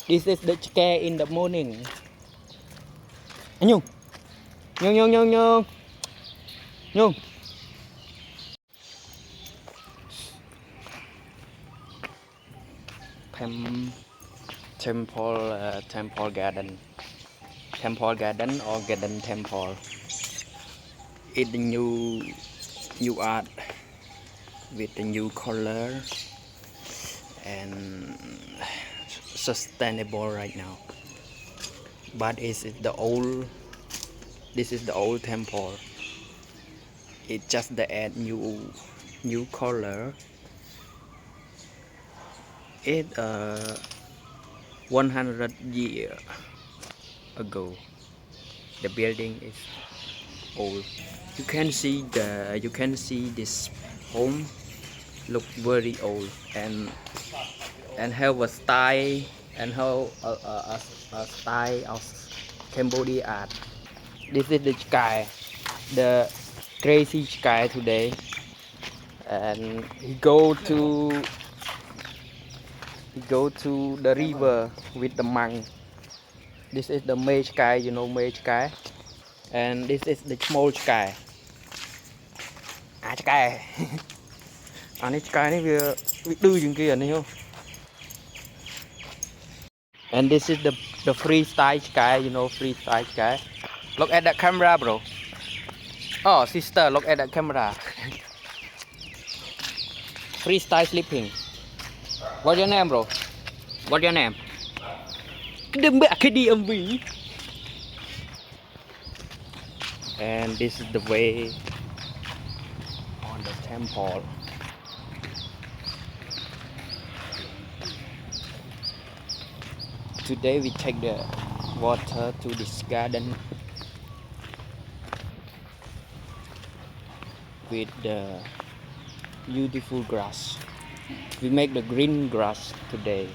This is the chicken in the morning. Nhung, nhung, nhung, nhung, nhung, nhung. Temple garden. Temple garden or garden temple. It's the new art with the new color and sustainable right now. But this is the old temple. It just the add new color. It 100 years ago. The building is old. You can see this home look very old and have a style and have a style of Cambodia art. This is the sky, the crazy sky today, and he go to the river with the monk. This is the May sky, you know May sky, and this is the small sky. Sky. Anh sky này việc đưa chừng kia này không? And this is the freestyle sky, you know freestyle sky. Look at the camera, bro. Oh, sister, look at the camera. Freestyle sleeping. What's your name, bro? What's your name? Đừng bẻ cái đi âm vị. And this is the way on the temple. Today we take the water to this garden with the beautiful grass. We make the green grass today.